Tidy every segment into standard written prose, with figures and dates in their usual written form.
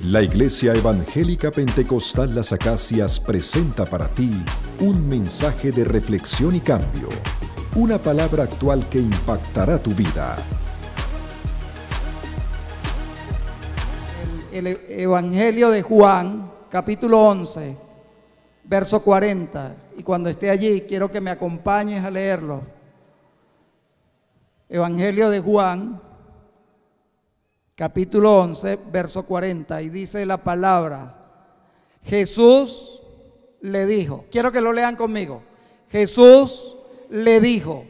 La Iglesia Evangélica Pentecostal Las Acacias presenta para ti un mensaje de reflexión y cambio, una palabra actual que impactará tu vida. El Evangelio de Juan, capítulo 11, verso 40. Y cuando esté allí, quiero que me acompañes a leerlo. Evangelio de Juan, capítulo 11, verso 40. Y dice la palabra: Jesús le dijo, quiero que lo lean conmigo. Jesús le dijo: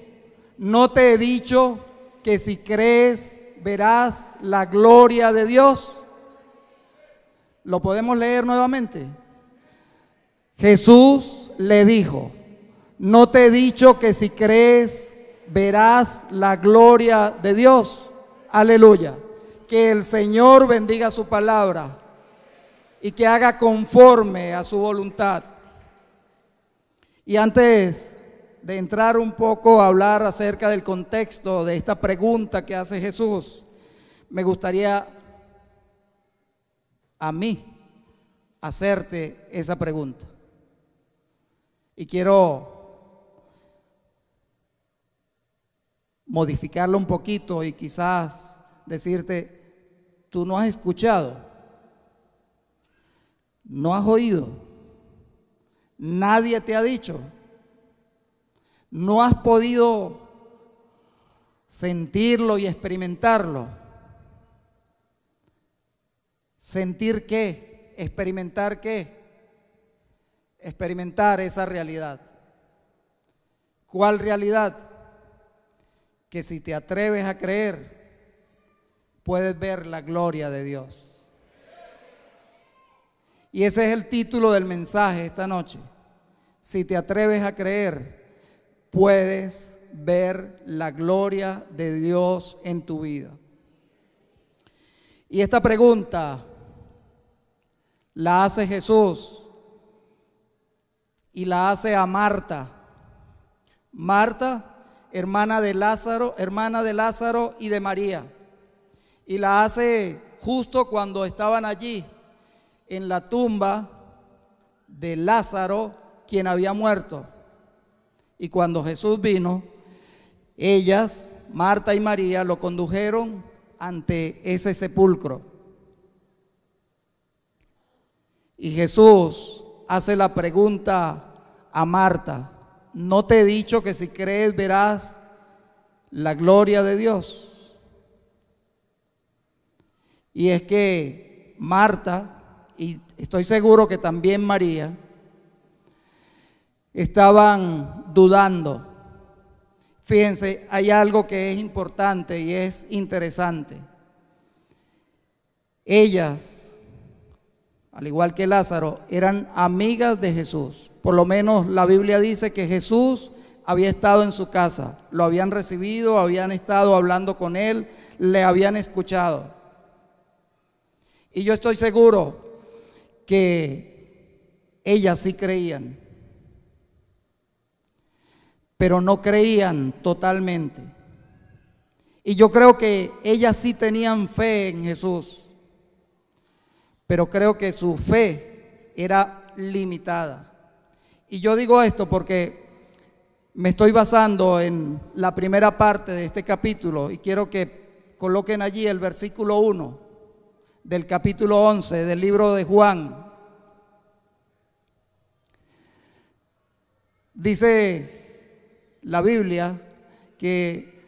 ¿no te he dicho que si crees verás la gloria de Dios? ¿Lo podemos leer nuevamente? Jesús le dijo: ¿no te he dicho que si crees verás la gloria de Dios? Aleluya. Que el Señor bendiga su palabra y que haga conforme a su voluntad. Y antes de entrar un poco a hablar acerca del contexto de esta pregunta que hace Jesús, me gustaría a mí hacerte esa pregunta. Y quiero modificarlo un poquito y quizás decirte: tú no has escuchado, no has oído, nadie te ha dicho, no has podido sentirlo y experimentarlo. ¿Sentir qué? ¿Experimentar qué? Experimentar esa realidad. ¿Cuál realidad? Que si te atreves a creer, puedes ver la gloria de Dios. Y ese es el título del mensaje esta noche. Si te atreves a creer, puedes ver la gloria de Dios en tu vida. Y esta pregunta la hace Jesús y la hace a Marta. Marta, hermana de Lázaro y de María. Y la hace justo cuando estaban allí en la tumba de Lázaro, quien había muerto. Y cuando Jesús vino, ellas, Marta y María, lo condujeron ante ese sepulcro. Y Jesús hace la pregunta a Marta: ¿no te he dicho que si crees verás la gloria de Dios? Y es que Marta, y estoy seguro que también María, estaban dudando. Fíjense, hay algo que es importante y es interesante. Ellas, al igual que Lázaro, eran amigas de Jesús. Por lo menos la Biblia dice que Jesús había estado en su casa, lo habían recibido, habían estado hablando con él, le habían escuchado. Y yo estoy seguro que ellas sí creían, pero no creían totalmente. Y yo creo que ellas sí tenían fe en Jesús, pero creo que su fe era limitada. Y yo digo esto porque me estoy basando en la primera parte de este capítulo y quiero que coloquen allí el versículo 1 del capítulo 11 del libro de Juan. Dice la Biblia que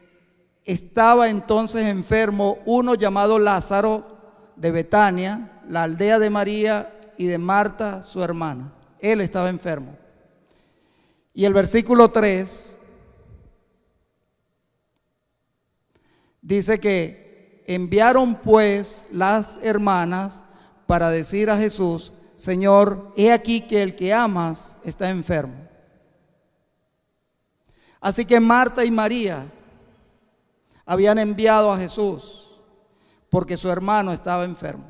estaba entonces enfermo uno llamado Lázaro de Betania, la aldea de María y de Marta, su hermana. Él estaba enfermo. Y el versículo 3 dice que enviaron pues las hermanas para decir a Jesús: Señor, he aquí que el que amas está enfermo. Así que Marta y María habían enviado a Jesús porque su hermano estaba enfermo.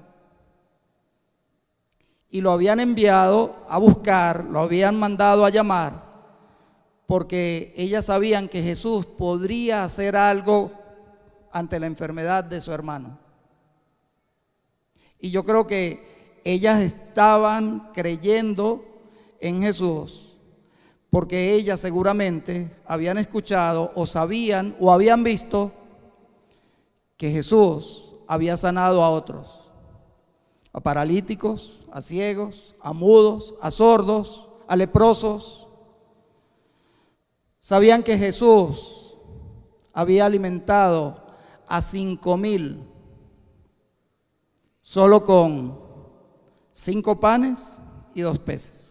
Y lo habían enviado a buscar, lo habían mandado a llamar, porque ellas sabían que Jesús podría hacer algo ante la enfermedad de su hermano. Y yo creo que ellas estaban creyendo en Jesús porque ellas seguramente habían escuchado o sabían o habían visto que Jesús había sanado a otros, a paralíticos, a ciegos, a mudos, a sordos, a leprosos. Sabían que Jesús había alimentado a 5,000 solo con 5 panes y 2 peces.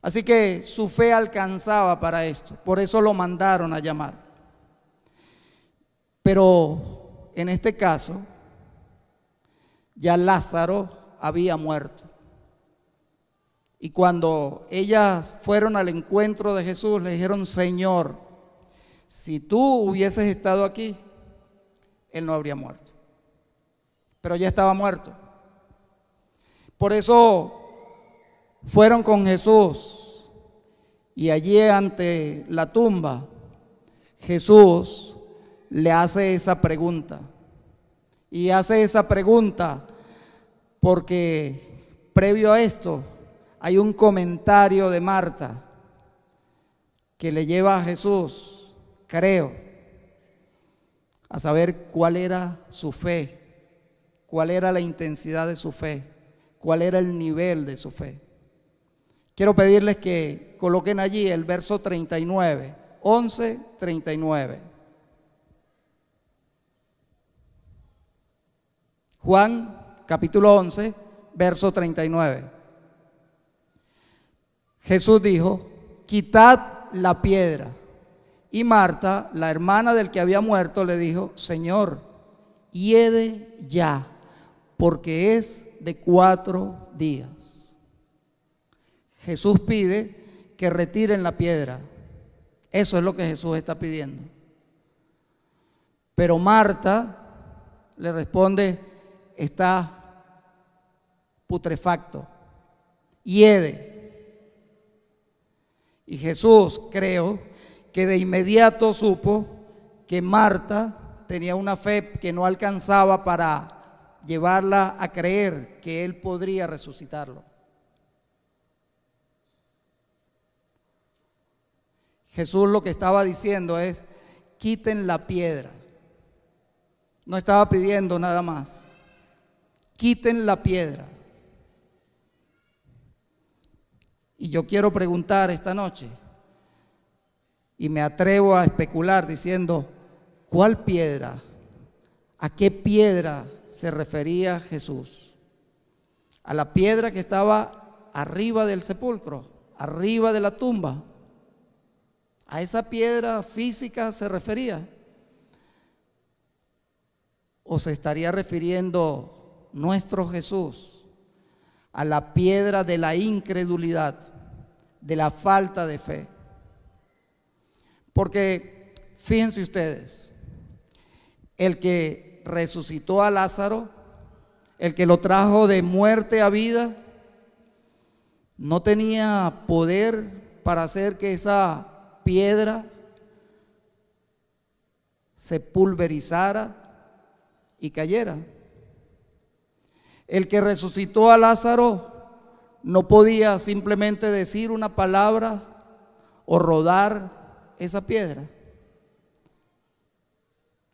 Así que su fe alcanzaba para esto, por eso lo mandaron a llamar. Pero en este caso, ya Lázaro había muerto. Y cuando ellas fueron al encuentro de Jesús, le dijeron: Señor, si tú hubieses estado aquí, él no habría muerto. Pero ya estaba muerto. Por eso fueron con Jesús, y allí ante la tumba, Jesús le hace esa pregunta. Y hace esa pregunta porque previo a esto hay un comentario de Marta que le lleva a Jesús, creo, a saber cuál era su fe, cuál era la intensidad de su fe, cuál era el nivel de su fe. Quiero pedirles que coloquen allí el verso 39, 11:39. Juan capítulo 11, verso 39. Jesús dijo: quitad la piedra. Y Marta, la hermana del que había muerto, le dijo: Señor, hiede ya, porque es de 4 días. Jesús pide que retiren la piedra. Eso es lo que Jesús está pidiendo. Pero Marta le responde: está putrefacto, hiede. Y Jesús, creo que de inmediato supo que Marta tenía una fe que no alcanzaba para llevarla a creer que él podría resucitarlo. Jesús lo que estaba diciendo es: quiten la piedra. No estaba pidiendo nada más. Quiten la piedra. Y yo quiero preguntar esta noche, y me atrevo a especular diciendo: ¿cuál piedra? ¿A qué piedra se refería Jesús? ¿A la piedra que estaba arriba del sepulcro, arriba de la tumba? ¿A esa piedra física se refería? ¿O se estaría refiriendo nuestro Jesús a la piedra de la incredulidad, de la falta de fe? Porque fíjense ustedes, el que resucitó a Lázaro, el que lo trajo de muerte a vida, no tenía poder para hacer que esa piedra se pulverizara y cayera. El que resucitó a Lázaro no podía simplemente decir una palabra o rodar esa piedra.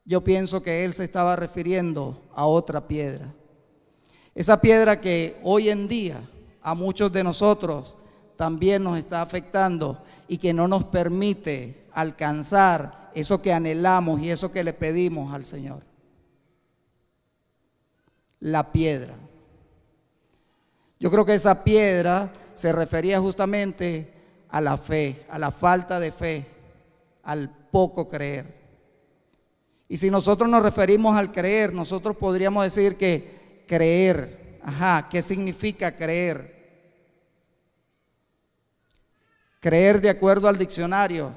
Yo pienso que él se estaba refiriendo a otra piedra. Esa piedra que hoy en día a muchos de nosotros también nos está afectando y que no nos permite alcanzar eso que anhelamos y eso que le pedimos al Señor. La piedra. Yo creo que esa piedra se refería justamente a la fe, a la falta de fe, al poco creer. Y si nosotros nos referimos al creer, nosotros podríamos decir que creer, ¿qué significa creer? Creer, de acuerdo al diccionario,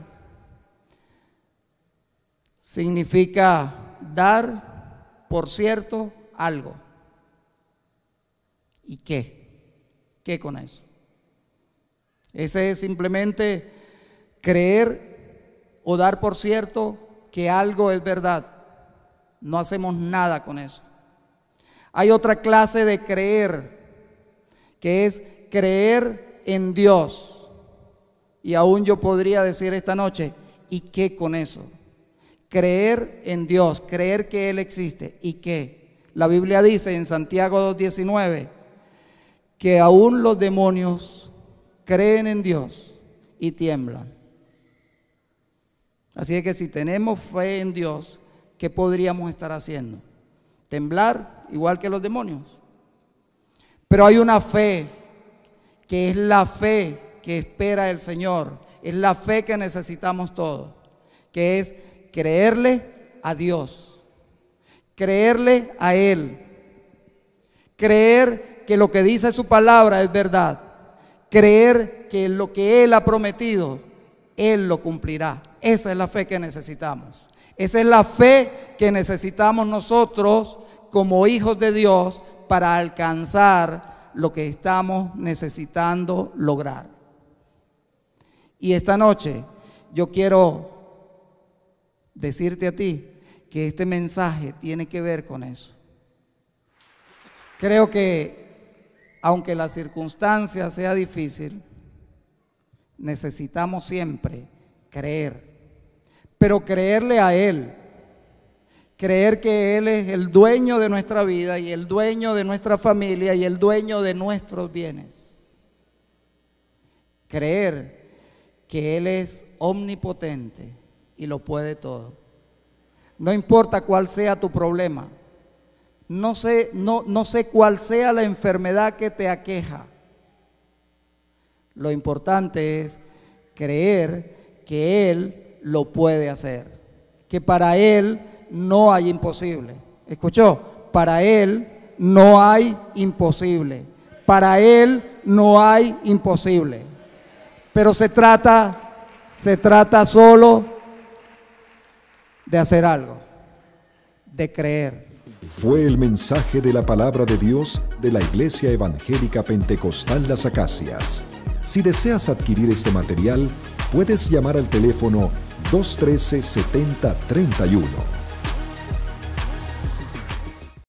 significa dar por cierto algo. ¿Y qué? ¿Qué con eso? Ese es simplemente creer o dar por cierto que algo es verdad. No hacemos nada con eso. Hay otra clase de creer, que es creer en Dios. Y aún yo podría decir esta noche, ¿y qué con eso? Creer en Dios, creer que Él existe. ¿Y qué? La Biblia dice en Santiago 2:19 que aún los demonios creen en Dios y tiemblan. Así es que si tenemos fe en Dios, ¿qué podríamos estar haciendo? Temblar igual que los demonios. Pero hay una fe que es la fe que espera el Señor, es la fe que necesitamos todos, que es creerle a Dios, creerle a Él, creer que lo que dice su palabra es verdad, creer que lo que Él ha prometido, Él lo cumplirá. Esa es la fe que necesitamos. Esa es la fe que necesitamos nosotros como hijos de Dios para alcanzar lo que estamos necesitando lograr. Y esta noche yo quiero decirte a ti que este mensaje tiene que ver con eso. Creo que aunque la circunstancia sea difícil, necesitamos siempre creer, pero creerle a Él, creer que Él es el dueño de nuestra vida y el dueño de nuestra familia y el dueño de nuestros bienes. Creer que Él es omnipotente y lo puede todo. No importa cuál sea tu problema, no sé cuál sea la enfermedad que te aqueja. Lo importante es creer que Él lo puede hacer, que para Él no hay imposible. ¿Escuchó? Para Él no hay imposible. Para Él no hay imposible. Pero se trata solo de hacer algo, de creer. Fue el mensaje de la palabra de Dios de la Iglesia Evangélica Pentecostal Las Acacias. Si deseas adquirir este material, puedes llamar al teléfono 213-7031.